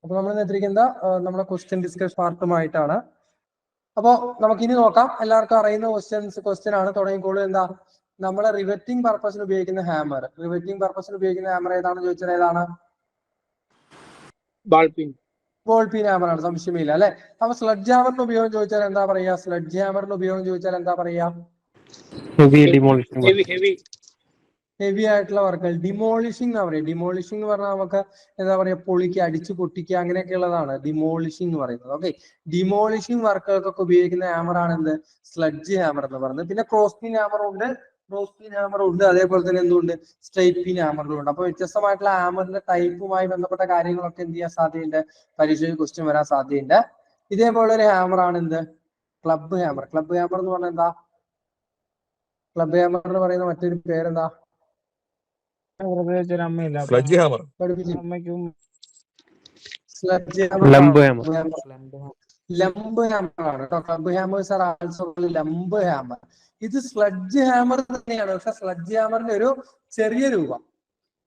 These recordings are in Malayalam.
അപ്പൊ നമ്മൾ എത്തിയിരിക്കുന്ന നമ്മുടെ ക്വസ്റ്റ്യൻ ഡിസ്കസ് പാർട്ടുമായിട്ടാണ്. അപ്പോ നമുക്കിനി നോക്കാം. എല്ലാവർക്കും അറിയുന്ന ക്വസ്റ്റ്യൻ ആണ്. തുടങ്ങിക്കോളൂ. എന്താ നമ്മളെ റിവറ്റിംഗ് പർപ്പസിന് ഉപയോഗിക്കുന്ന ഹാമർ. റിവറ്റിംഗ് പർപ്പസിന് ഉപയോഗിക്കുന്ന ഹാമർ ഏതാണെന്ന് ചോദിച്ചാൽ ഏതാണ്? ബോൾ പീൻ ഹാമർ ആണ്, സംശയമില്ല അല്ലെ. അപ്പൊ സ്ലഡ്ജ് ഹാമറിന്റെ ഉപയോഗം ചോദിച്ചാൽ എന്താ പറയാ? സ്ലഡ്ജ് ഹാമറിന്റെ ഉപയോഗം ചോദിച്ചാൽ എന്താ പറയാ? ഹെവി ആയിട്ടുള്ള വർക്കുകൾ ഡിമോളിഷിംഗ് എന്ന് പറയും. ഡിമോളിഷിംഗ് എന്ന് പറഞ്ഞാൽ നമുക്ക് എന്താ പറയാ, പൊളിക്കുക, അടിച്ചു പൊട്ടിക്കുക, അങ്ങനെയൊക്കെ ഉള്ളതാണ് ഡിമോളിഷിംഗ് എന്ന് പറയുന്നത്. ഓക്കെ, ഡിമോളിഷിംഗ് വർക്കുകൾക്കൊക്കെ ഉപയോഗിക്കുന്ന ഹാമർ ആണ് എന്ത്? സ്ലഡ്ജ് ഹാമർ എന്ന് പറയുന്നത്. പിന്നെ ക്രോസ് പീൻ ഹാമർ ഉണ്ട്, അതേപോലെ തന്നെ എന്തുണ്ട്? സ്ട്രൈറ്റ് പീൻ ഹാമറും ഉണ്ട്. അപ്പൊ വ്യത്യസ്തമായിട്ടുള്ള ഹാമറിന്റെ ടൈപ്പുമായി ബന്ധപ്പെട്ട കാര്യങ്ങളൊക്കെ എന്ത് ചെയ്യാൻ സാധ്യതയുണ്ട്? പരീക്ഷയിൽ ക്വസ്റ്റ്യൻ വരാൻ സാധ്യതയുണ്ട്. ഇതേപോലെ ഒരു ഹാമർ ആണ് എന്ത്? Club hammer. ക്ലബ് ഹാമർ എന്ന് പറഞ്ഞാൽ എന്താ? ക്ലബ് ഹാമർ എന്ന് പറയുന്ന മറ്റൊരു പേരെന്താ? Sludge hammer. ലംബ് ഹാമർ ആണ് കേട്ടോ. Club hammers are also lamb hammer. ഇത് സ്ലഡ്ജ് ഹാമർ തന്നെയാണ്, പക്ഷെ സ്ലഡ്ജ് ഹാമറിന്റെ ഒരു ചെറിയ രൂപം.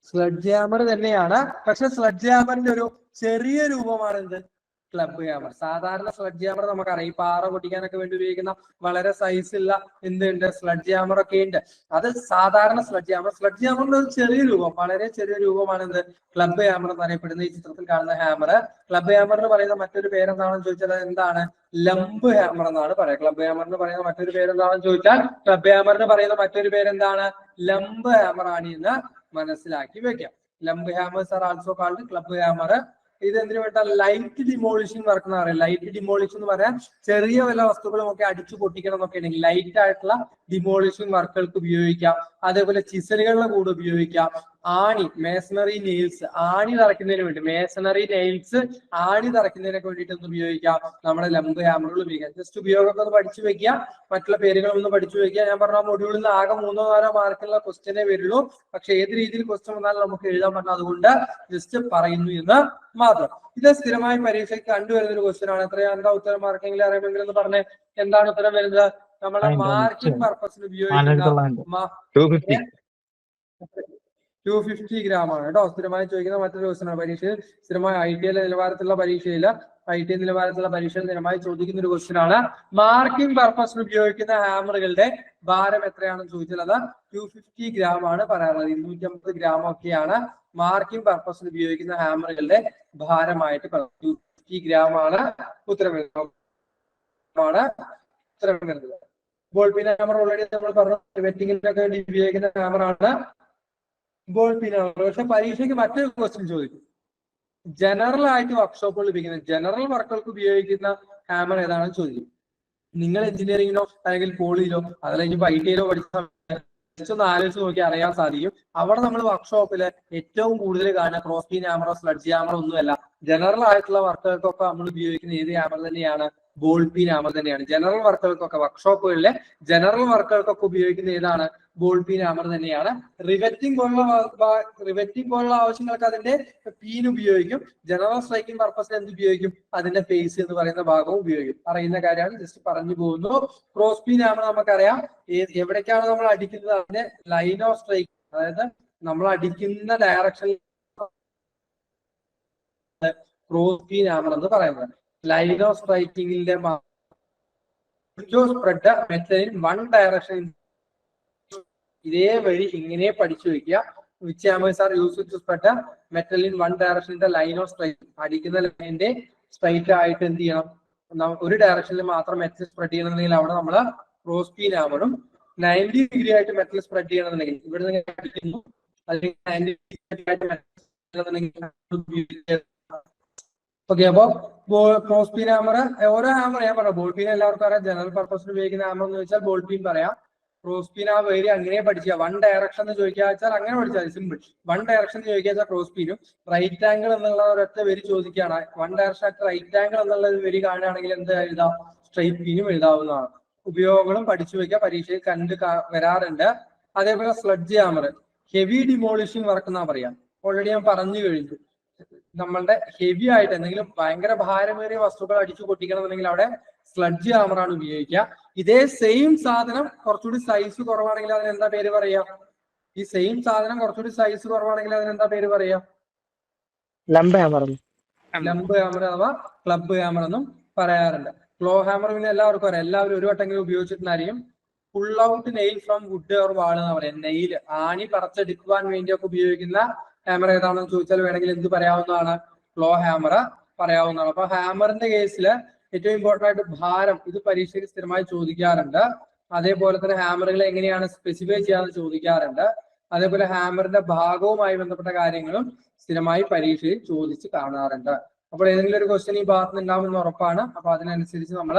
സ്ലഡ്ജ് ഹാമർ തന്നെയാണ്, പക്ഷെ സ്ലഡ്ജ് ഹാമറിന്റെ ഒരു ചെറിയ രൂപമാണ് എന്ത്? Club hammer. സാധാരണ സ്ലഡ്ജ് ഹാമർ നമുക്കറിയാം, ഈ പാറ പൊട്ടിക്കാനൊക്കെ വേണ്ടി ഉപയോഗിക്കുന്ന വളരെ സൈസുള്ള എന്തുണ്ട്? സ്ലഡ്ജ് ഹാമർ ഒക്കെ ഉണ്ട്. അത് സാധാരണ സ്ലഡ്ജ് ഹാമർ. സ്ലഡ്ജ് ഹാമറിന്റെ ഒരു ചെറിയ രൂപം, വളരെ ചെറിയ രൂപമാണ് എന്ത്? ക്ലബ് ഹാമർ എന്ന് അറിയപ്പെടുന്ന ഈ ചിത്രത്തിൽ കാണുന്ന ഹാമർ. ക്ലബ് ഹാമർ എന്ന് പറയുന്ന മറ്റൊരു പേരെന്താണെന്ന് ചോദിച്ചാൽ എന്താണ്? ലംബ് ഹാമർ എന്നാണ് പറയാം. ക്ലബ് ഹാമറിന് പറയുന്ന മറ്റൊരു പേരെന്താണെന്ന് ചോദിച്ചാൽ ക്ലബ് ഹാമറിന് പറയുന്ന മറ്റൊരു പേരെന്താണ്? ലംബ് ഹാമർ ആണ് എന്ന് മനസ്സിലാക്കി വെക്കാം. Lamb hammers are also called club hammer. ഇത് എന്തിനു വേണ്ട? ലൈറ്റ് ഡിമോളിഷിംഗ് വർക്ക് എന്ന് പറയാം. ലൈറ്റ് ഡിമോളിഷിംഗ് എന്ന് പറയാൻ ചെറിയ വല്ല വസ്തുക്കളും ഒക്കെ അടിച്ചു പൊട്ടിക്കണം എന്നൊക്കെ ഉണ്ടെങ്കിൽ ലൈറ്റ് ആയിട്ടുള്ള ഡിമോളിഷിംഗ് വർക്കുകൾക്ക് ഉപയോഗിക്കാം. അതേപോലെ ചിസലുകളുടെ കൂടെ ഉപയോഗിക്കാം. ആണി, മേസണറി നെയിൽസ്, ആണി തറയ്ക്കുന്നതിന് വേണ്ടി, മേസണറി നെയിൽസ് ആണി തറയ്ക്കുന്നതിനൊക്കെ വേണ്ടിയിട്ട് ഒന്ന് ഉപയോഗിക്കാം. നമ്മുടെ ലംബ് ഹാമറുകൾ ഉപയോഗിക്കാം. ജസ്റ്റ് ഉപയോഗമൊക്കെ ഒന്ന് പഠിച്ചു വെക്കുക, മറ്റുള്ള പേരുകളൊന്നും പഠിച്ചു വെക്കുക. ഞാൻ പറഞ്ഞ മൊഡ്യൂളിൽ നിന്ന് ആകെ 3-4 മാർക്കുള്ള ക്വസ്റ്റ്യനെ വരുള്ളൂ. പക്ഷെ ഏത് രീതിയിൽ ക്വസ്റ്റ്യൻ വന്നാലും നമുക്ക് എഴുതാൻ പറ്റും. അതുകൊണ്ട് ജസ്റ്റ് പറയുന്നു എന്ന് മാത്രം. ഇത് സ്ഥിരമായി പരീക്ഷയ്ക്ക് കണ്ടുവരുന്ന ഒരു ക്വസ്റ്റ്യൻ ആണ്. എന്താ ഉത്തരം? മാർക്കെങ്കിലും അറിയുമെങ്കിൽ എന്ന് പറഞ്ഞേ. എന്താണ് ഉത്തരം വരുന്നത്? നമ്മളെ മാർക്കിംഗ് പർപ്പസിന് ഉപയോഗിക്കുന്ന 250 ഗ്രാം ആണ് കേട്ടോ. സ്ഥിരമായി ചോദിക്കുന്ന മറ്റൊരു ക്വസ്റ്റ്യൻ ആണ്. പരീക്ഷയിൽ സ്ഥിരമായി ITI നിലവാരത്തിലുള്ള പരീക്ഷയിൽ സ്ഥിരമായി ചോദിക്കുന്ന ഒരു ക്വസ്റ്റ്യൻ ആണ്. മാർക്കിംഗ് പർപ്പസിന് ഉപയോഗിക്കുന്ന ഹാമറുകളുടെ ഭാരം എത്രയാണെന്ന് ചോദിച്ചാൽ അത് 250 ഗ്രാം ആണ് പറയാറുള്ളത്. 250 ഗ്രാം ഒക്കെയാണ് മാർക്കിംഗ് പർപ്പസിന് ഉപയോഗിക്കുന്ന ഹാമറുകളുടെ ഭാരമായിട്ട് 250 ഗ്രാം ആണ് ഉത്തരം വരുന്നത്. ബോൾ പീൻ ഹാമർ ഓൾറെഡി നമ്മൾ പറഞ്ഞു, വെറ്റിങ്ങിനൊക്കെ വേണ്ടി ഉപയോഗിക്കുന്ന ഹാമറാണ് ബോൾ പീൻ ഹാമർ. പക്ഷെ പരീക്ഷയ്ക്ക് മറ്റൊരു ക്വസ്റ്റ്യൻ ചോദിക്കും. ജനറൽ ആയിട്ട് വർക്ക്ഷോപ്പുകളിൽ ഉപയോഗിക്കുന്ന, ജനറൽ വർക്കുകൾക്ക് ഉപയോഗിക്കുന്ന ഹാമർ ഏതാണെന്ന് ചോദിക്കും. നിങ്ങൾ എഞ്ചിനീയറിംഗിലോ അല്ലെങ്കിൽ പോളിയിലോ അതല്ലെങ്കിൽ ITI പഠിച്ച ഒന്ന് ആലോചിച്ച് നോക്കി അറിയാൻ സാധിക്കും. അവിടെ നമ്മൾ വർക്ക്ഷോപ്പില് ഏറ്റവും കൂടുതൽ കാണുന്ന ക്രോസ് പീൻ ഹാമറോ സ്ലഡ്ജ് ഹാമറോ ഒന്നുമല്ല. ജനറൽ ആയിട്ടുള്ള വർക്കുകൾക്കൊക്കെ നമ്മൾ ഉപയോഗിക്കുന്ന ഏത് ഹാമർ തന്നെയാണ്? ബോൾ പീൻ ഹാമർ തന്നെയാണ്. ജനറൽ വർക്കുകൾക്കൊക്കെ, വർക്ക്ഷോപ്പുകളിലെ ജനറൽ വർക്കുകൾക്കൊക്കെ ഉപയോഗിക്കുന്ന ഏതാണ്? ബോൾ പീൻ ഹാമർ തന്നെയാണ്. റിവറ്റിംഗ് പോലുള്ള ആവശ്യങ്ങൾക്ക് അതിന്റെ പീൻ ഉപയോഗിക്കും. ജനറൽ സ്ട്രൈക്കിംഗ് പർപ്പസിന് എന്ത് ഉപയോഗിക്കും? അതിന്റെ ഫേസ് എന്ന് പറയുന്ന ഭാഗവും ഉപയോഗിക്കും. അറിയുന്ന കാര്യമാണ്, ജസ്റ്റ് പറഞ്ഞു പോകുന്നു. ക്രോസ് പീൻ ഹാമർ നമുക്കറിയാം എവിടേക്കാണ് നമ്മൾ അടിക്കുന്നത്, അതിന്റെ ലൈൻ ഓഫ് സ്ട്രൈക്ക്, അതായത് നമ്മൾ അടിക്കുന്ന ഡയറക്ഷനിൽ ക്രോസ് പീൻ ഹാമർ എന്ന് പറയുന്നത്. ലൈൻ ഓഫ് സ്ട്രൈക്കിംഗിന്റെ സ്പ്രെഡ് മെറ്റലിൻ വൺ ഡയറക്ഷൻ. ഇതേ വഴി ഇങ്ങനെ പഠിച്ചു വെക്കുക. Which hammers are used to spread metal in one direction in the line of strike. അടിക്കുന്ന ലൈനിന്റെ സ്ട്രൈറ്റ് ആയിട്ട് എന്ത് ചെയ്യണം? ഒരു ഡയറക്ഷനിൽ മാത്രം മെറ്റൽ സ്പ്രെഡ് ചെയ്യണമെന്നുണ്ടെങ്കിൽ അവിടെ നമ്മൾ ക്രോസ് പീൻ ഹാമറും, 90 ഡിഗ്രി ആയിട്ട് മെറ്റൽ സ്പ്രെഡ് ചെയ്യണമെന്നുണ്ടെങ്കിൽ ഇവിടെ നിന്ന് അടിക്കുന്നു, അല്ലെങ്കിൽ 90 ഡിഗ്രി ആയിട്ട് മെറ്റൽ. ഓക്കെ, അപ്പൊ ക്രോസ് പീൻ ഹാമർ, ഓരോ ഹാമർ ഞാൻ പറയാം. ബോൾ പീൻ എല്ലാവർക്കും അറിയാം. ജനറൽ പർപ്പസിന് ഉപയോഗിക്കുന്ന ഹാമർ എന്ന് ചോദിച്ചാൽ ബോൾ പീൻ പറയാം. ക്രോസ് പീൻ ആ പേര് അങ്ങനെ പഠിക്കുക. വൺ ഡയറക്ഷൻ എന്ന് ചോദിക്കുക വെച്ചാൽ അങ്ങനെ പഠിച്ചാൽ സിമ്പിൾ. വൺ ഡയറക്ഷൻ ചോദിക്കുക വെച്ചാൽ ക്രോസ് പീനും. റൈറ്റ് ആംഗിൾ എന്നുള്ള ഒരൊറ്റ പേര് ചോദിക്കുകയാണ്. വൺ ഡയറക്ഷൻ ആയിട്ട് റൈറ്റ് ആംഗിൾ എന്നുള്ള പേര് കാണുകയാണെങ്കിൽ എന്ത് എഴുതാം? സ്ട്രൈറ്റ് പീനും എഴുതാവുന്നതാണ്. ഉപയോഗങ്ങളും പഠിച്ചു വെക്കുക, പരീക്ഷയിൽ വരാറുണ്ട്. അതേപോലെ sludge hammer heavy demolishing work എന്നാ പറയാം. ഓൾറെഡി ഞാൻ പറഞ്ഞു കഴിഞ്ഞു. നമ്മളുടെ ഹെവി ആയിട്ട് എന്തെങ്കിലും ഭയങ്കര ഭാരമേറിയ വസ്തുക്കൾ അടിച്ചു പൊട്ടിക്കണം എന്നുണ്ടെങ്കിൽ അവിടെ സ്ലഡ്ജ് ഹാമറാണ് ഉപയോഗിക്കുക. ഇതേ സെയിം സാധനം കുറച്ചുകൂടി സൈസ് കുറവാണെങ്കിൽ അതിന് എന്താ പേര് പറയാ? ഈ സെയിം സാധനം കുറച്ചുകൂടി സൈസ് കുറവാണെങ്കിൽ അതിന് എന്താ പേര് പറയാ? Lump hammer. ലംബ് ഹാമർ അഥവാ ക്ലബ് ഹാമർ എന്നും പറയാറുണ്ട്. ക്ലോ ഹാമർ പിന്നെ എല്ലാവർക്കും അറിയാം, എല്ലാവരും ഒരു വട്ടെങ്കിലും ഉപയോഗിച്ചിട്ടുണ്ടായിരിക്കും. Pull out nail from wood or wall എന്ന് പറയാം. നെയിൽ ആണി പറിച്ചെടുക്കുവാൻ വേണ്ടിയൊക്കെ ഉപയോഗിക്കുന്ന ഹാമർ ഏതാണെന്ന് ചോദിച്ചാൽ വേണമെങ്കിൽ എന്ത് പറയാവുന്നതാണ്? ക്ലോ ഹാമർ പറയാവുന്നതാണ്. അപ്പൊ ഹാമറിന്റെ കേസിൽ ഏറ്റവും ഇമ്പോർട്ടന്റ് ആയിട്ട് ഭാരം, ഇത് പരീക്ഷയ്ക്ക് സ്ഥിരമായി ചോദിക്കാറുണ്ട്. അതേപോലെ തന്നെ ഹാമറുകൾ എങ്ങനെയാണ് സ്പെസിഫൈ ചെയ്യാന്ന് ചോദിക്കാറുണ്ട്. അതേപോലെ ഹാമറിന്റെ ഭാഗവുമായി ബന്ധപ്പെട്ട കാര്യങ്ങളും സ്ഥിരമായി പരീക്ഷയിൽ ചോദിച്ച് കാണാറുണ്ട്. അപ്പോൾ ഏതെങ്കിലും ഒരു ക്വസ്റ്റ്യൻ ഈ ഭാഗത്ത് ഉണ്ടാവുമെന്ന് ഉറപ്പാണ്. അപ്പൊ അതിനനുസരിച്ച് നമ്മൾ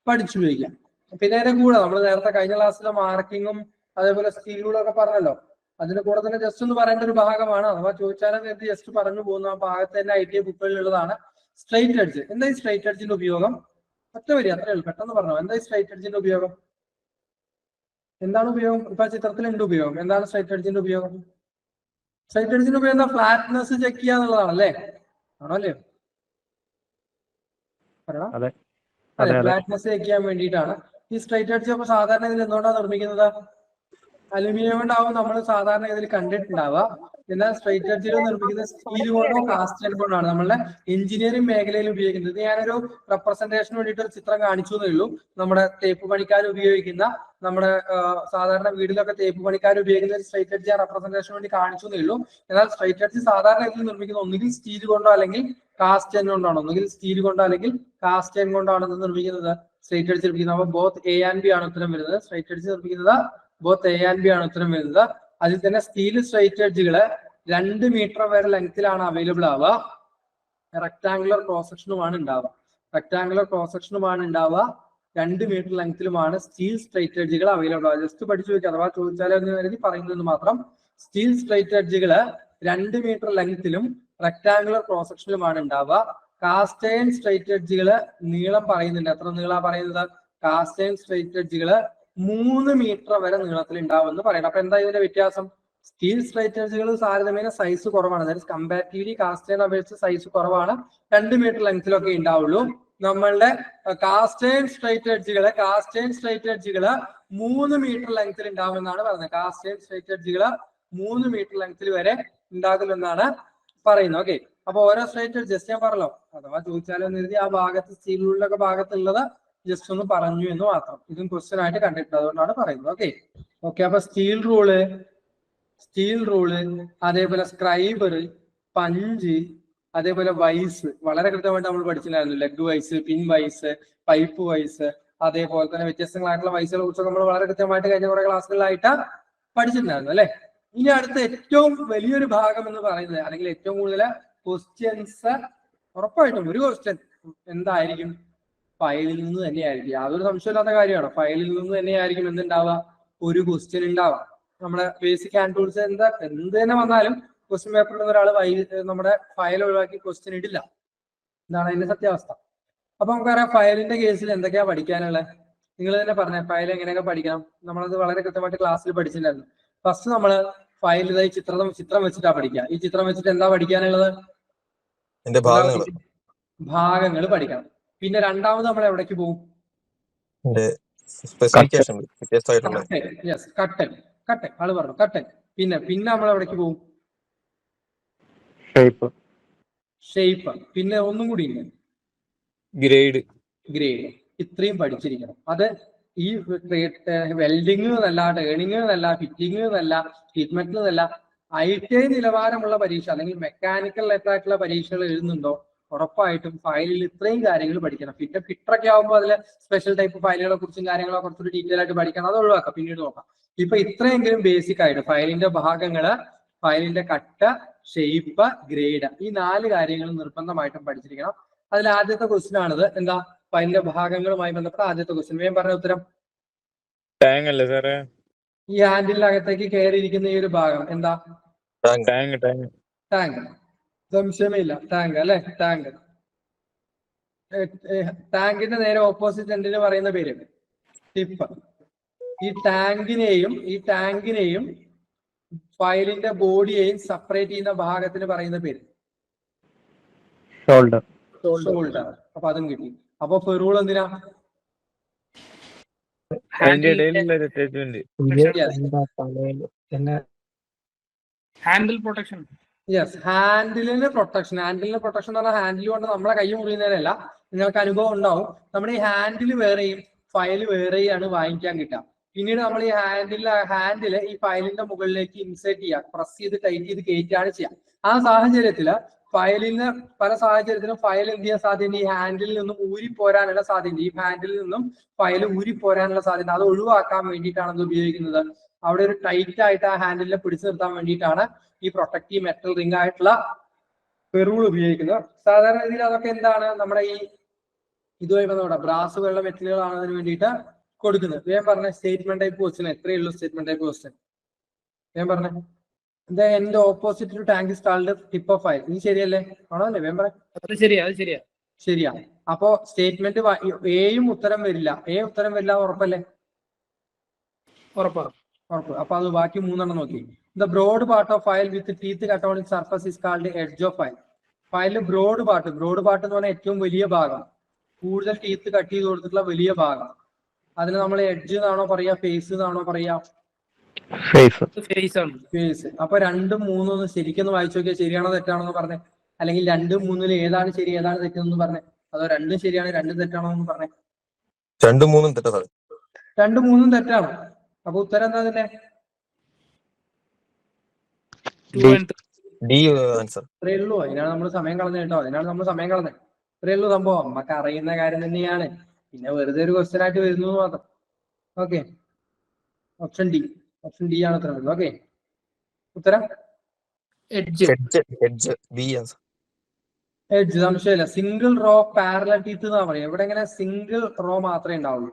പഠിച്ചു വയ്ക്കാം. പിന്നെ അതിന്റെ കൂടെ നമ്മൾ നേരത്തെ കഴിഞ്ഞ ക്ലാസ്സിലെ മാർക്കിങ്ങും അതേപോലെ സ്റ്റീൽ റൂളും ഒക്കെ പറഞ്ഞല്ലോ, അതിന്റെ കൂടെ തന്നെ ജസ്റ്റ് ഒന്ന് പറയേണ്ട ഒരു ഭാഗമാണ്. അഥവാ ചോദിച്ചാലും എന്ത് ജസ്റ്റ് പറഞ്ഞു പോകുന്ന ആ ഭാഗത്ത് തന്നെ ITI ബുക്കുകളിലുള്ളതാണ് സ്ട്രൈറ്റ് എഡ്ജ്. എന്താ ഈ സ്ട്രൈറ്റ് എഡ്ജിന്റെ ഉപയോഗം? ഒറ്റ വരി, അത്രേ ഉള്ളൂ, പെട്ടെന്ന് പറഞ്ഞോ. എന്താ ഈ സ്ട്രൈറ്റ് എഡ്ജിന്റെ ഉപയോഗം? എന്താണ് ഉപയോഗം? ഇപ്പൊ ചിത്രത്തിലുണ്ട് ഉപയോഗം. എന്താണ് സ്ട്രൈറ്റ് എഡ്ജിന്റെ ഉപയോഗം? സ്ട്രൈറ്റ് എഡ്ജിന്റെ ഉപയോഗം എന്താ? ഫ്ലാറ്റ്നെസ് ചെക്ക് ചെയ്യുക എന്നുള്ളതാണല്ലേ? ആണോ അല്ലേ? അതെ, ഫ്ലാറ്റ്നെസ് ചെക്ക് ചെയ്യാൻ വേണ്ടിയിട്ടാണ് ഈ സ്ട്രൈറ്റ് എഡ്ജ്. അപ്പൊ സാധാരണ ഇതിൽ എന്തുകൊണ്ടാണ് നിർമ്മിക്കുന്നത്? അലുമിനിയം കൊണ്ടാവും നമ്മൾ സാധാരണ ഇതിൽ കണ്ടിട്ടുണ്ടാവുക. എന്നാൽ സ്ട്രൈറ്റ് എഡ്ജിൽ നിർമ്മിക്കുന്നത് സ്റ്റീൽ കൊണ്ടോ കാസ്റ്റ് അയൺ കൊണ്ടാണ് നമ്മളുടെ എഞ്ചിനീയറിംഗ് മേഖലയിൽ ഉപയോഗിക്കുന്നത്. ഞാനൊരു റെപ്രസെന്റേഷന് വേണ്ടിയിട്ട് ഒരു ചിത്രം കാണിച്ചു എന്നേ ഉള്ളൂ. നമ്മുടെ തേപ്പ് പണിക്കാർ ഉപയോഗിക്കുന്ന, നമ്മുടെ സാധാരണ വീട്ടിലൊക്കെ തേപ്പ് പണിക്കാർ ഉപയോഗിക്കുന്ന ഒരു സ്ട്രൈറ്റ് എഡ്ജ് റെപ്രസെന്റേഷന് വേണ്ടി കാണിച്ചു എന്നേ ഉള്ളൂ. എന്നാൽ സ്ട്രൈറ്റ് എഡ്ജ് സാധാരണ ഇതിൽ നിർമ്മിക്കുന്നത് ഒന്നുകിൽ സ്റ്റീൽ കൊണ്ടോ അല്ലെങ്കിൽ കാസ്റ്റ് അയൺ കൊണ്ടാണ്. ഒന്നുകിൽ സ്റ്റീൽ കൊണ്ടോ അല്ലെങ്കിൽ കാസ്റ്റ് അയൺ കൊണ്ടാണ് ഇത് നിർമ്മിക്കുന്നത്. സ്ട്രൈറ്റ് എഡ്ജ് നിർമ്മിക്കുന്നത്. അപ്പൊ ബോത്ത് A and B ആണ് ഉത്തരം വരുന്നത്. സ്ട്രൈറ്റ് എഡ്ജ് നിർമ്മിക്കുന്നത് ബോത്ത് A and B ആണ് ഉത്തരം വരുന്നത്. അതിൽ തന്നെ സ്റ്റീൽ സ്ട്രൈറ്റ് എഡ്ജുകള് 2 മീറ്റർ വരെ ലെങ്ത്തിലാണ് അവൈലബിൾ ആവുക. റെക്ടാങ്കുലർ ക്രോസ് സെക്ഷനുമാണ് ഉണ്ടാവുക. 2 മീറ്റർ ലെങ്ത്തിലുമാണ് സ്റ്റീൽ സ്ട്രൈറ്റ് എഡ്ജുകൾ അവൈലബിൾ ആവുക. ജസ്റ്റ് പഠിച്ചു വെക്കുക, അഥവാ ചോദിച്ചാലോ എന്ന് കരുതി പറയുന്നത് മാത്രം. സ്റ്റീൽ സ്ട്രൈറ്റ് എഡ്ജുകള് 2 മീറ്റർ ലെങ്ത്തിലും റെക്ടാങ്കുലർ ക്രോസ് സെക്ഷനിലുമാണ് ഉണ്ടാവുക. കാസ്റ്റ് അയൺ സ്ട്രൈറ്റ് എഡ്ജുകള് നീളം പറയുന്നുണ്ട്. എത്ര നീളമാണ് പറയുന്നത്? കാസ്റ്റ് അയൺ സ്ട്രൈറ്റ് എഡ്ജുകള് 3 മീറ്റർ വരെ നീളത്തിൽ ഉണ്ടാവുമെന്ന് പറയണം. അപ്പൊ എന്താ ഇതിന്റെ വ്യത്യാസം? സ്റ്റീൽ സ്ട്രൈറ്റ് എഡ്ജുകൾ താരതമ്യേന സൈസ് കുറവാണ്. അതായത് കമ്പാരിറ്റീവ്ലി കാസ്റ്റ് അയൺ അപേക്ഷിച്ച് സൈസ് കുറവാണ്. 2 മീറ്റർ ലെങ്ത്തിലൊക്കെ ഉണ്ടാവുള്ളൂ. നമ്മളുടെ കാസ്റ്റ് അയൺ സ്ട്രൈറ്റ് എഡ്ജുകള് 3 മീറ്റർ ലെങ്ത്തിൽ ഉണ്ടാവുമെന്നാണ് പറയുന്നത്. കാസ്റ്റ് അയൺ സ്ട്രൈറ്റ് എഡ്ജുകള് 3 മീറ്റർ ലെങ്ത്തിൽ വരെ ഉണ്ടാകുമെന്നാണ് പറയുന്നത്. ഓക്കെ, അപ്പൊ ഓരോ സ്ട്രൈറ്റ് എഡ്ജ് ജസ്റ്റ് ഞാൻ പറഞ്ഞല്ലോ, അഥവാ ചോദിച്ചാലോ എന്ന് കരുതി ആ ഭാഗത്ത് സ്റ്റീൽ റൂളിലൊക്കെ ഭാഗത്തുള്ളത് ജസ്റ്റ് ഒന്ന് പറഞ്ഞു എന്ന് മാത്രം. ഇതും ക്വസ്റ്റ്യൻ ആയിട്ട് കണ്ടിട്ടുണ്ട്, അതുകൊണ്ടാണ് പറയുന്നത്. ഓക്കെ, അപ്പൊ സ്റ്റീൽ റൂള്, അതേപോലെ സ്ക്രൈബർ, പഞ്ച്, അതേപോലെ വൈസ് വളരെ കൃത്യമായിട്ട് നമ്മൾ പഠിച്ചിട്ടുണ്ടായിരുന്നു. ലെഗ് വൈസ്, പിൻ വൈസ്, പൈപ്പ് വൈസ്, അതേപോലെ തന്നെ വ്യത്യസ്തങ്ങളായിട്ടുള്ള വൈസുകളെ കുറിച്ച് നമ്മൾ വളരെ കൃത്യമായിട്ട് കഴിഞ്ഞ കുറെ ക്ലാസ്സുകളിലായിട്ട് പഠിച്ചിട്ടുണ്ടായിരുന്നു അല്ലെ. ഇനി അടുത്ത ഏറ്റവും വലിയൊരു ഭാഗം എന്ന് പറയുന്നത്, അല്ലെങ്കിൽ ഏറ്റവും കൂടുതൽ ക്വസ്റ്റ്യൻസ് ഉറപ്പായിട്ടും ഒരു ക്വസ്റ്റ്യൻ എന്തായിരിക്കും? ഫയലിൽ നിന്ന് തന്നെയായിരിക്കും. യാതൊരു സംശയമില്ലാത്ത കാര്യമാണ്. ഫയലിൽ നിന്ന് തന്നെയായിരിക്കും എന്തുണ്ടാവുക? ഒരു ക്വസ്റ്റ്യൻ ഉണ്ടാവുക. നമ്മുടെ ബേസിക് ഹാൻഡ് ടൂൾസ് എന്ത് തന്നെ വന്നാലും ക്വസ്റ്റ്യൻ പേപ്പറിൽ നിന്ന് ഒരാൾ നമ്മുടെ ഫയൽ ഒഴിവാക്കി ക്വസ്റ്റ്യൻ ഇടില്ല. ഇതാണ് അതിന്റെ സത്യാവസ്ഥ. അപ്പൊ നമുക്കറിയാം ഫയലിന്റെ കേസിൽ എന്തൊക്കെയാ പഠിക്കാനുള്ളത്. നിങ്ങൾ തന്നെ പറഞ്ഞ ഫയൽ എങ്ങനെയൊക്കെ പഠിക്കണം. നമ്മളത് വളരെ കൃത്യമായിട്ട് ക്ലാസ്സിൽ പഠിച്ചിട്ടുണ്ടായിരുന്നു. ഫസ്റ്റ് നമ്മള് ഫയൽ ഇതായി ചിത്രം വെച്ചിട്ടാ പഠിക്കുക. ഈ ചിത്രം വെച്ചിട്ട് എന്താ പഠിക്കാനുള്ളത്? ഭാഗങ്ങൾ പഠിക്കണം. പിന്നെ രണ്ടാമത് നമ്മൾ എവിടേക്ക് പോകും? കട്ടൻ ആള് പറഞ്ഞു കട്ടൻ. പിന്നെ നമ്മൾ എവിടേക്ക് പോകും? ഷേപ്പ്. പിന്നെ ഒന്നും കൂടി ഉണ്ട്, ഗ്രേഡ്. ഇത്രയും പഠിച്ചിരിക്കണം. അത് ഈ വെൽഡിങ് എന്നല്ല, ടേണിങ് എന്നല്ല, ഫിറ്റിംഗ് എന്നല്ല, ട്രീറ്റ്മെന്റ് എന്നല്ല, ITI നിലവാരമുള്ള പരീക്ഷ അല്ലെങ്കിൽ മെക്കാനിക്കൽ ആയിട്ടുള്ള പരീക്ഷകൾ എഴുതുന്നുണ്ടോ ഉറപ്പായിട്ടും ഫയലിൽ ഇത്രയും കാര്യങ്ങൾ പഠിക്കണം. പിന്നെ ഫിറ്ററൊക്കെ ആകുമ്പോൾ അതിലെ സ്പെഷ്യൽ ടൈപ്പ് ഫയലുകളെ കുറിച്ചും കാര്യങ്ങളെ കുറച്ചുകൂടി ഡീറ്റെയിൽ ആയിട്ട് പഠിക്കണം. അത് ഒഴിവാക്കാം, പിന്നീട് നോക്കാം. ഇപ്പൊ ഇത്രയെങ്കിലും ബേസിക് ആയിട്ട് ഫയലിന്റെ ഭാഗങ്ങള്, ഫയലിന്റെ കട്ട്, ഷേപ്പ്, ഗ്രേഡ്, ഈ 4 കാര്യങ്ങളും നിർബന്ധമായിട്ടും പഠിച്ചിരിക്കണം. അതിൽ ആദ്യത്തെ ക്വസ്റ്റ്യൻ ആണിത്. എന്താ? ഫയലിന്റെ ഭാഗങ്ങളുമായി ബന്ധപ്പെട്ട ആദ്യത്തെ ക്വസ്റ്റ്യൻ. വേഗം പറഞ്ഞ ഉത്തരം. ടാങ്ക് അല്ലേ സാറേ? ഈ ഹാൻഡിലിനകത്തേക്ക് കയറിയിരിക്കുന്ന ഈ ഒരു ഭാഗം എന്താ? ടാങ്ക്. സംശയമേ ടാങ്ക് അല്ലെ. ടാങ്കിന്റെ നേരെ ഓപ്പോസിറ്റ് എന്തിനു പറയുന്ന പേര്? ടിപ്പ്. ഈ ടാങ്കിനെയും ഫയലിന്റെ ബോഡിയെയും സെപ്പറേറ്റ് ചെയ്യുന്ന ഭാഗത്തിന് പറയുന്ന പേര് ഷോൾഡർ. അപ്പൊ അതും കിട്ടി. അപ്പൊ ഫെറൂൾ എന്തിനാ? Handle protection. യെസ്, ഹാൻഡിലിന് പ്രൊട്ടക്ഷൻ എന്ന് പറഞ്ഞാൽ ഹാൻഡിൽ കൊണ്ട് നമ്മളെ കൈ മുറിയുന്നതിനല്ല. നിങ്ങൾക്ക് അനുഭവം ഉണ്ടാവും. നമ്മുടെ ഈ ഹാൻഡിൽ വേറെയും ഫയൽ വേറെയാണ് വാങ്ങിക്കാൻ കിട്ടുക. പിന്നീട് നമ്മൾ ഈ ഹാൻഡിൽ ഈ ഫയലിന്റെ മുകളിലേക്ക് ഇൻസേർട്ട് ചെയ്യുക, പ്രസ് ചെയ്ത് ടൈറ്റ് ചെയ്ത് കയറ്റുകയാണ് ചെയ്യുക. ആ സാഹചര്യത്തില് ഫയലിന് പല സാഹചര്യത്തിലും ഫയൽ എന്ത് ചെയ്യാൻ സാധ്യത, ഈ ഹാൻഡിൽ നിന്നും ഊരിപ്പോരാനുള്ള സാധ്യത, ഈ ഹാൻഡിൽ നിന്നും ഫയൽ ഊരിപ്പോരാനുള്ള സാധ്യത, അത് ഒഴിവാക്കാൻ വേണ്ടിയിട്ടാണ് ഇത് ഉപയോഗിക്കുന്നത്. അവിടെ ഒരു ടൈറ്റ് ആയിട്ട് ആ ഹാൻഡിലിനെ പിടിച്ചു നിർത്താൻ വേണ്ടിയിട്ടാണ് ഈ പ്രൊട്ടക്റ്റീവ് മെറ്റൽ റിംഗ് ആയിട്ടുള്ള ഫെറൂൾ ഉപയോഗിക്കുന്നത്. സാധാരണ രീതിയിൽ അതൊക്കെ എന്താണ്, നമ്മുടെ ഈ ഇതുമായി ബന്ധപ്പെട്ട ബ്രാസ് പോലുള്ള മെറ്റലുകളാണ് അതിന് വേണ്ടിയിട്ട് കൊടുക്കുന്നത്. ഞാൻ പറഞ്ഞ സ്റ്റേറ്റ്മെന്റ് ടൈപ്പ് ക്വസ്റ്റ്യൻ എത്രയേ ഉള്ളൂ. സ്റ്റേറ്റ്മെന്റ് ടൈപ്പ് ക്വസ്റ്റ്യൻ ഞാൻ പറഞ്ഞ എന്റെ opposite to tang is called tip of file. ഇത് ശരിയല്ലേ? ആണോ അല്ലേ? വേം പറയാം. ശരിയാ. അപ്പോ സ്റ്റേറ്റ്മെന്റ് എയും ഉത്തരം വരില്ല. ഉത്തരം വരില്ല ഉറപ്പല്ലേ? ഉറപ്പ്. അപ്പൊ അത് ബാക്കി 3 നോക്കി. The broad part of file with teeth cut on it surface is called edge of file. ഫയലിൽ ബ്രോഡ് പാർട്ട് എന്ന് പറഞ്ഞാൽ ഏറ്റവും വലിയ ഭാഗം, കൂടുതൽ ടീത്ത് കട്ട് ചെയ്ത് കൊടുത്തിട്ടുള്ള വലിയ ഭാഗം, അതിന് നമ്മൾ എഡ്ജ് എന്നാണോ പറയാ, ഫേസ് എന്നാണോ പറയാ? ഫേസ്. അപ്പൊ 2ഉം 3ഉം ഒന്ന് ശരിക്കൊന്ന് വായിച്ചു നോക്കിയാൽ ശരിയാണോ തെറ്റാണോ പറഞ്ഞേ. അല്ലെങ്കിൽ 2ഉം 3ൽ ഏതാണ് ശരി ഏതാണ് തെറ്റെന്ന് പറഞ്ഞേ. അതോ 2ഉം ശരിയാണ് 2ഉം തെറ്റാണോ എന്ന് പറഞ്ഞേ. 2ഉം 3ഉം തെറ്റാണ്. 2ഉം 3ഉം തെറ്റാണ്. അപ്പൊ ഉത്തരം എന്താ തന്നെ? D answer. ഇത്രയേ ഉള്ളൂ. അതിനാണ് നമ്മൾ സമയം കളഞ്ഞത് കേട്ടോ. ഇത്രയേ ഉള്ളൂ സംഭവം. നമുക്ക് അറിയുന്ന കാര്യം തന്നെയാണ്. പിന്നെ വെറുതെ ഒരു ക്വസ്റ്റ്യൻ ആയിട്ട് വരുന്നു മാത്രം. ഓക്കെ, ഓപ്ഷൻ ഡി ആണ് ഉത്തരം വരുന്നത്. ഓക്കെ, ഉത്തരം എഡ്ജ്. സംശയമില്ല. സിംഗിൾ റോ പാരലൽ ടീത്ത് എന്നാ പറയുക. ഇവിടെ ഇങ്ങനെ സിംഗിൾ റോ മാത്രമേ ഉണ്ടാവുള്ളൂ.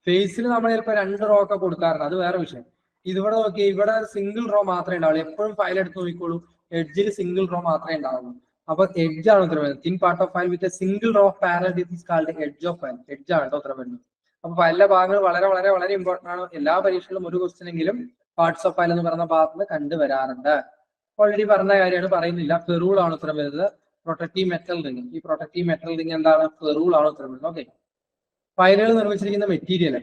ഫേസിൽ നമ്മൾ ചിലപ്പോൾ 2 റോ ഒക്കെ കൊടുക്കാറുണ്ട്, അത് വേറെ വിഷയം. ഇതിവിടെ നോക്കിയാൽ ഇവിടെ സിംഗിൾ റോ മാത്രമേ ഉണ്ടാവുള്ളൂ. എപ്പോഴും ഫയൽ എടുത്ത് നോക്കിക്കോളൂ, എഡ്ജിൽ സിംഗിൾ റോ മാത്രമേ ഉണ്ടാവുള്ളൂ. അപ്പൊ എഡ്ജ് ആണ് ഉത്തരം വരുന്നത്. Thin part of file with single row of parallel teeth is called edge of file. Edge ആണ് ഉത്തരം വരുന്നത്. അപ്പൊ ഫയലിലെ ഭാഗങ്ങൾ വളരെ വളരെ വളരെ ഇമ്പോർട്ടന്റ് ആണ്. എല്ലാ പരീക്ഷയിലും ഒരു ക്വസ്റ്റ്യൻ എങ്കിലും പാർട്സ് ഓഫ് ഫയൽ എന്ന് പറയുന്ന ഭാഗത്ത് നിന്ന് കണ്ടുവരാറുണ്ട്. ഓൾറെഡി പറഞ്ഞ കാര്യമാണ്, പറയുന്നില്ല. ഫെറൂൾ ആണ് ഉത്തരം വരുന്നത്. Protective metal ring. ഈ പ്രൊട്ടക്റ്റീവ് മെറ്റൽ റിംഗ് എന്താണ്? ഫെറൂൾ ആണ് ഉത്തരം വരുന്നത്. ഓക്കെ, ഫയലുകൾ നിർമ്മിച്ചിരിക്കുന്ന മെറ്റീരിയൽ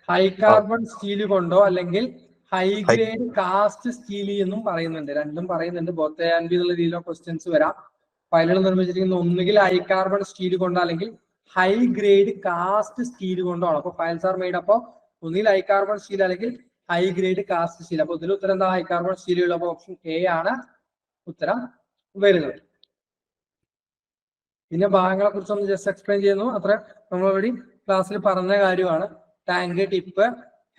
ഹൈ കാർബൺ സ്റ്റീൽ കൊണ്ടോ അല്ലെങ്കിൽ ഹൈ ഗ്രേഡ് കാസ്റ്റ് സ്റ്റീൽ എന്നും പറയുന്നുണ്ട്. രണ്ടും പറയുന്നുണ്ട്. ബോത്ത് എ ആൻഡ് ബി എന്നുള്ള രീതിയിലുള്ള ക്വസ്റ്റ്യൻസ് വരാം. ഫയലുകൾ നിർമ്മിച്ചിരിക്കുന്ന ഒന്നുകിൽ ഹൈ കാർബൺ സ്റ്റീൽ കൊണ്ടോ അല്ലെങ്കിൽ ഹൈ ഗ്രേഡ് കാസ്റ്റ് സ്റ്റീൽ കൊണ്ടോ ആണ്. അപ്പൊ ഫയൽസ് ആർ മെയ്ഡ് അപ്പോ ഒന്നുകിൽ ഹൈ കാർബൺ സ്റ്റീൽ അല്ലെങ്കിൽ ഹൈ ഗ്രേഡ് കാസ്റ്റ് സ്റ്റീൽ. അപ്പൊ ഇതിൽ ഉത്തരം എന്താ? ഹൈ കാർബൺ സ്റ്റീൽ ഉള്ള ഓപ്ഷൻ എ ആണ് ഉത്തരം വരുന്നത്. പിന്നെ ഭാഗങ്ങളെ കുറിച്ച് ഒന്ന് ജസ്റ്റ് എക്സ്പ്ലെയിൻ ചെയ്യുന്നു. അത്ര നമ്മളോട് ക്ലാസ്സിൽ പറഞ്ഞ കാര്യമാണ്. ടാങ്ക്, ടിപ്പ്,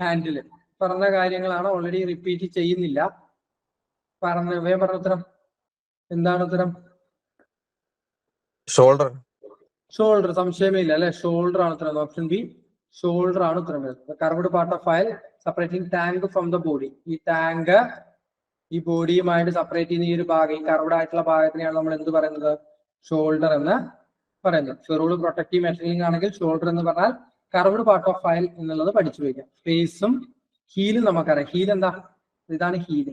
ഹാൻഡിൽ പറഞ്ഞ കാര്യങ്ങളാണ്. ഓൾറെഡി റിപ്പീറ്റ് ചെയ്യുന്നില്ല. പറഞ്ഞ ഉത്തരം എന്താണ്? ഉത്തരം ഷോൾഡർ. സംശയമേ ഇല്ല അല്ലെ? ഷോൾഡർ ആണ് ഉത്തരം. ഓപ്ഷൻ ബി ഷോൾഡർ ആണ് ഉത്തരം വരുന്നത്. Curved part of file separating tank from the body. ഈ ടാങ്ക് ഈ ബോഡിയുമായിട്ട് സെപ്പറേറ്റ് ചെയ്യുന്ന ഈ ഒരു ഭാഗം, ഈ കർവ്ഡ് ആയിട്ടുള്ള ഭാഗത്തിനെയാണ് നമ്മൾ എന്ത് പറയുന്നത്? ഷോൾഡർ എന്ന് പറയുന്നത്. ഫെറൂൾ പ്രൊട്ടക്റ്റീവ് മെറ്റീരിയൽ ആണെങ്കിൽ ഷോൾഡർ എന്ന് പറഞ്ഞാൽ കർവ്ഡ് പാർട്ട് ഓഫ് ഫയൽ എന്നുള്ളത് പഠിച്ചു വയ്ക്കാം. ഫേസും ഹീലും നമുക്കറിയാം. ഹീൽ എന്താ? ഇതാണ് ഹീല്.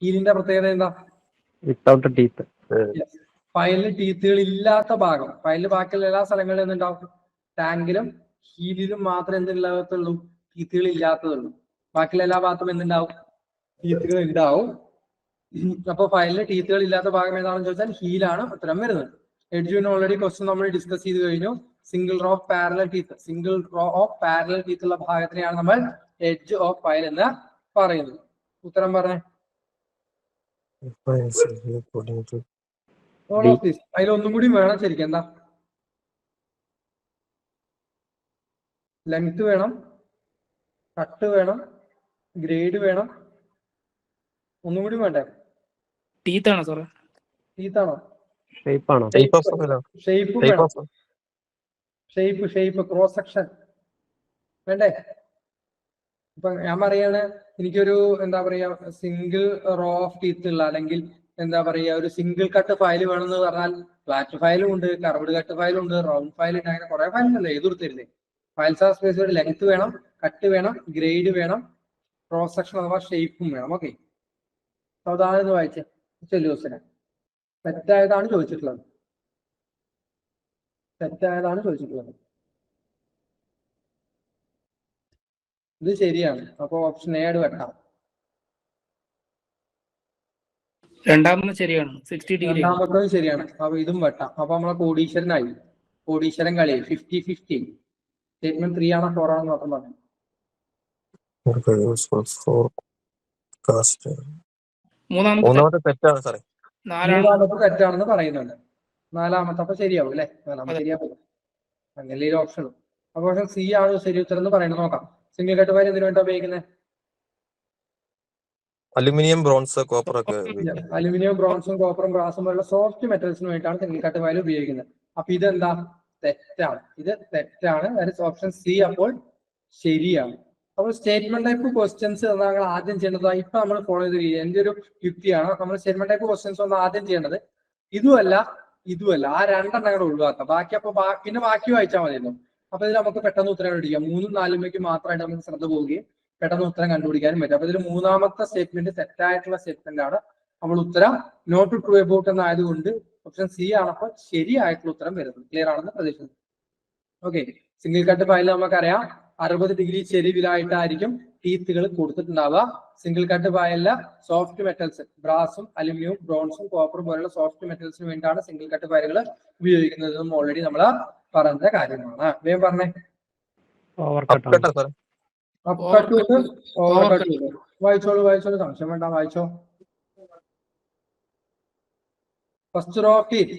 ഹീലിന്റെ പ്രത്യേകത എന്താ? Without teeth. ഫയലിൽ ടീത്തുകൾ ഇല്ലാത്ത ഭാഗം. ഫയലിൽ ബാക്കിയുള്ള എല്ലാ സ്ഥലങ്ങളിലും എന്തുണ്ടാവും? ടാങ്കിലും ഹീലിലും മാത്രമേ എന്തുള്ളത്തുള്ളൂ? ടീത്തുകൾ ഇല്ലാത്തതുള്ളൂ. ബാക്കിയുള്ള എല്ലാ ഭാഗത്തും എന്തുണ്ടാവും? ടീത്തുകൾ ഉണ്ടാവും. അപ്പൊ ഫയലിൽ ടീത്തുകൾ ഇല്ലാത്ത ഭാഗം ഏതാണെന്ന് ചോദിച്ചാൽ ഹീലാണ് ഉത്തരം വരുന്നത്. എഡ്ജിന് ഓൾറെഡി ക്വസ്റ്റ്യൻ നമ്മൾ ഡിസ്കസ് ചെയ്ത് കഴിഞ്ഞു. Single row of parallel teeth ഉള്ള ഭാഗത്തിനെയാണ് നമ്മൾ എഡ്ജ് ഓഫ് ഫയൽ എന്ന് പറയുന്നത്. ഉത്തരം പറഞ്ഞേ. അതിലൊന്നും കൂടി വേണം ശരിക്കും. എന്താ? ലെങ്ത് വേണം, കട്ട് വേണം, ഗ്രേഡ് വേണം, ഒന്നും കൂടി വേണ്ടേ? ടീത്താണോ സാറേ? ടീത്താണോ? ഷേപ്പാണോ? ഷേപ്പ് വേണം. ഷേപ്പ് ക്രോസ് സെക്ഷൻ വേണ്ടേ? ഇപ്പൊ ഞാൻ പറയാണ്, എനിക്കൊരു എന്താ പറയാ സിംഗിൾ റോ ഓഫ് ടീത്ത് ഉള്ള അല്ലെങ്കിൽ എന്താ പറയാ ഒരു സിംഗിൾ കട്ട് ഫയൽ വേണമെന്ന് പറഞ്ഞാൽ ഫ്ലാറ്റ് ഫയലും ഉണ്ട്, കർവ്ഡ് കട്ട് ഫയലും ഉണ്ട്, റൗണ്ട് ഫയൽ ഉണ്ട്, അങ്ങനെ കുറെ ഫയലുണ്ടല്ലോ. ഏതൊരുത്തരുന്നേ ഫയൽസ് ആർ സ്പെസിഫൈഡ്. ലെങ്ത് വേണം, കട്ട് വേണം, ഗ്രേഡ് വേണം, ക്രോസ് സെക്ഷൻ അഥവാ ഷേപ്പും വേണം. ഓക്കെ, അതാണെന്ന് വായിച്ചേ. സൊല്യൂഷന് തെറ്റായതാണ് ചോദിച്ചിട്ടുള്ളത്. ഇത് ശരിയാണ്. അപ്പൊ ഓപ്ഷൻ എ ആയിട്ട് വെക്കാം. രണ്ടാമത് ശരിയാണ് 60 ഡിഗ്രി. രണ്ടാമത്തത് ശരിയാണ്. അപ്പൊ ഇതും വെട്ടാം. അപ്പൊ നമ്മളെ കോടീശ്വരനായി. കോടീശ്വരൻ കളി 50-50. സ്റ്റേറ്റ്മെന്റ് 3 ആണോ 4 ആണോ മാത്രം പറഞ്ഞു. മൂന്നാമത്തെ തെറ്റാണ് സാറേ. മൂന്നാമത്തെ തെറ്റാണെന്ന് പറയുന്നുണ്ട്. നാലാമത്തെ അപ്പൊ ശരിയാവും അല്ലെ? നാലാമത്തെ ശരിയാവും. അങ്ങനെ ഒരു ഓപ്ഷൻ. അപ്പൊ ഓപ്ഷൻ സി ആണ് ശരി ഉത്തരം എന്ന് പറയുന്നത്. നോക്കാം. സിംഗിൾ കട്ട് വയർ എന്തിനു വേണ്ടി ഉപയോഗിക്കുന്നത്? അലുമിനിയം, ബ്രോൺസ്, കോപ്പർ ഒക്കെ. അലുമിനിയം, ബ്രോൺസും കോപ്പറും ബ്രാസും പോലുള്ള സോഫ്റ്റ് മെറ്റൽസിന് വേണ്ടിയിട്ടാണ് സിംഗിൾ കട്ട് വയർ ഉപയോഗിക്കുന്നത്. അപ്പൊ ഇതെന്താ? തെറ്റാണ്. ഇത് തെറ്റാണ്. ഓപ്ഷൻ സി അപ്പോൾ ശരിയാണ്. അപ്പോൾ സ്റ്റേറ്റ്മെന്റ് ടൈപ്പ് ക്വസ്റ്റ്യൻസ് നമ്മൾ ആദ്യം ചെയ്യേണ്ടത് ഇപ്പൊ നമ്മൾ ഫോളോ ചെയ്ത രീതി എന്റെ ഒരു യുക്തിയാണ്. നമ്മൾ സ്റ്റേറ്റ്മെന്റ് ടൈപ്പ് ക്വസ്റ്റ്യൻസ് ഒന്ന് ആദ്യം ചെയ്യേണ്ടത് ഇതുമല്ല ആ രണ്ടെണ്ണം കൂടെ ഒഴിവാക്കാം. പിന്നെ ബാക്കി വായിച്ചാൽ മതിയല്ലോ. അപ്പൊ ഇതിൽ നമുക്ക് പെട്ടെന്ന് ഉത്തരം കണ്ടുപിടിക്കാം. 3ഉം 4ഉം മാത്രമായിട്ട് നമുക്ക് ശ്രദ്ധ പോവുകയും പെട്ടെന്ന് ഉത്തരം കണ്ടുപിടിക്കാനും പറ്റും. അപ്പൊ ഇതിൽ മൂന്നാമത്തെ സ്റ്റേറ്റ്മെന്റ് തെറ്റായിട്ടുള്ള സ്റ്റേറ്റ്മെന്റ് ആണ്. നമ്മൾ ഉത്തരം നോട്ട് ട്രൂ അബൌട്ട് എന്നായതുകൊണ്ട് ഓപ്ഷൻ സി ആണ് അപ്പോൾ ശരിയായിട്ടുള്ള ഉത്തരം വരുന്നത്. ക്ലിയർ ആണെന്ന് പ്രതീക്ഷിക്കുന്നു. ഓക്കെ. സിംഗിൾ കട്ട് ഫയൽ നമുക്കറിയാം 60 ഡിഗ്രി ചെരിവിലായിട്ടായിരിക്കും ടീത്തുകൾ കൊടുത്തിട്ടുണ്ടാവുക. സിംഗിൾ കട്ട് ഫയലില് സോഫ്റ്റ് മെറ്റൽസ് ബ്രാസും അലുമിനിയവും ബ്രോൺസും കോപ്പറും പോലുള്ള സോഫ്റ്റ് മെറ്റൽസിന് വേണ്ടിയാണ് സിംഗിൾ കട്ട് ഫയലുകൾ ഉപയോഗിക്കുന്നതെന്നും ഓൾറെഡി നമ്മൾ പറഞ്ഞ കാര്യമാണ്. വേഗം പറഞ്ഞേ. വായിച്ചോളൂ സംശയം വേണ്ട, വായിച്ചോ. First row of teeth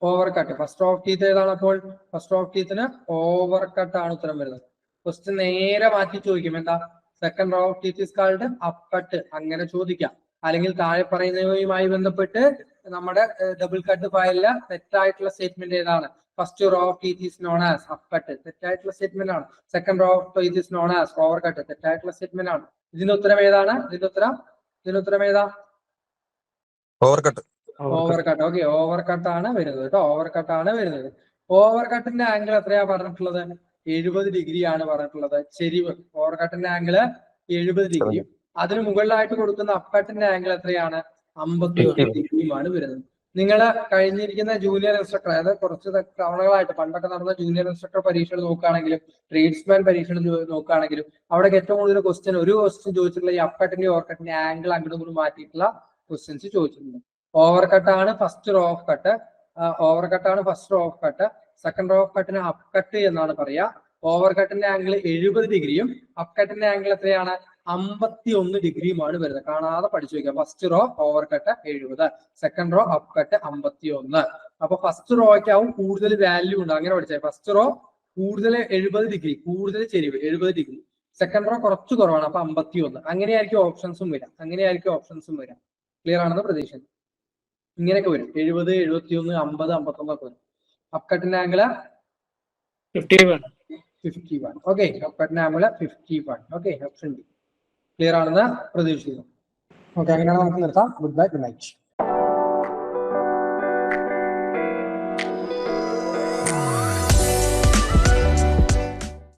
over cut. First of teeth ഏതാണ്? അപ്പോൾ ഫസ്റ്റ് ഓഫ് ടീത്തിന് ഓവർ കട്ട് ആണ് ഉത്തരം വരുന്നത്. ക്വസ്റ്റ്യൻ നേരെ മാറ്റി ചോദിക്കും. എന്താ? Second row of teeth is called up cut. അങ്ങനെ ചോദിക്കാം. അല്ലെങ്കിൽ താഴെ പറയുന്നവയുമായി ബന്ധപ്പെട്ട് നമ്മുടെ ഡബിൾ കട്ട് ഫയലില് തെറ്റായിട്ടുള്ള സ്റ്റേറ്റ്മെന്റ് ഏതാണ്? First row of teeth is known as up cut. തെറ്റായിട്ടുള്ള സ്റ്റേറ്റ്മെന്റ് ആണ്. Second row of teeth is known as over cut. തെറ്റായിട്ടുള്ള സ്റ്റേറ്റ്മെന്റ് ആണ്. ഇതിന്റെ ഉത്തരം ഏതാണ്? ഇതിന്റെ ഉത്തരം ഏതാ? Over cut. Okay, over cut ആണ് വരുന്നത് കേട്ടോ. ഓവർ കട്ട് ആണ് വരുന്നത്. ഓവർ കട്ടിന്റെ ആംഗിൾ എത്രയാ പറഞ്ഞിട്ടുള്ളത്? 70 ഡിഗ്രി ആണ് പറഞ്ഞിട്ടുള്ളത്. ചെരിവ് ഓവർ കട്ടിന്റെ ആംഗിള് 70 ഡിഗ്രിയും അതിന് മുകളിലായിട്ട് കൊടുക്കുന്ന അപ്പ് കട്ടിന്റെ ആംഗിൾ എത്രയാണ്? 51 ഡിഗ്രിയുമാണ് വരുന്നത്. നിങ്ങൾ കഴിഞ്ഞിരിക്കുന്ന ജൂനിയർ ഇൻസ്ട്രക്ടർ, അതായത് കുറച്ച് തവണകളായിട്ട് പണ്ടൊക്കെ നടന്ന ജൂനിയർ ഇൻസ്ട്രക്ടർ പരീക്ഷകൾ നോക്കുകയാണെങ്കിലും ട്രേഡ്സ്മാൻ പരീക്ഷകൾ നോക്കുകയാണെങ്കിലും അവിടെ ഏറ്റവും കൂടുതൽ ഒരു ക്വസ്റ്റ്യൻ ചോദിച്ചിട്ടുള്ള ഈ അപ്പ് കട്ടിന്റെ ഓവർ കട്ടിന്റെ ആംഗിൾ അങ്ങോട്ടും ഇങ്ങോട്ടും മാറ്റിയിട്ടുള്ള ക്വസ്റ്റ്യൻസ് ചോദിച്ചിട്ടുണ്ട്. ഓവർ കട്ടാണ് first row of cut. Over കട്ടാണ് first row of cut. Second row of കട്ടിന് അപ്പ് കട്ട് എന്നാണ് പറയാ. ഓവർ കട്ടിന്റെ ആംഗിൾ 70 ഡിഗ്രിയും അപ്പ് കട്ടിന്റെ ആംഗിൾ എത്രയാണ്? 51 ഡിഗ്രിയുമാണ് വരുന്നത്. കാണാതെ പഠിച്ചു വെക്കുക. First rho over cut 70, second row up cut 51. അപ്പൊ ഫസ്റ്റ് റോയ്ക്കാവും കൂടുതൽ വാല്യൂ ഉണ്ട്. അങ്ങനെ പഠിച്ചത്. ഫസ്റ്റ് റോ കൂടുതൽ 70 ഡിഗ്രി, കൂടുതൽ ചെരിവ് 70 ഡിഗ്രി. സെക്കൻഡ് റോ കുറച്ച് കുറവാണ്, അപ്പൊ 51. അങ്ങനെയായിരിക്കും ഓപ്ഷൻസും വരാം. ക്ലിയർ ആണെന്ന് പ്രതീക്ഷിക്കുന്നു. ഇങ്ങനെയൊക്കെ വരും. 70, 71, 50, 51 ഒക്കെ വരും. അപ്കട്ടിന്റെ ആംഗിള് 51. ഓക്കെ, അപ്കട്ടിന്റെ angle 51. Okay, option D. Clear ആണെന്ന് പ്രതീക്ഷിക്കുന്നു. ഓക്കെ, അങ്ങനെ നമുക്ക് നിർത്താം. Good bye, good night.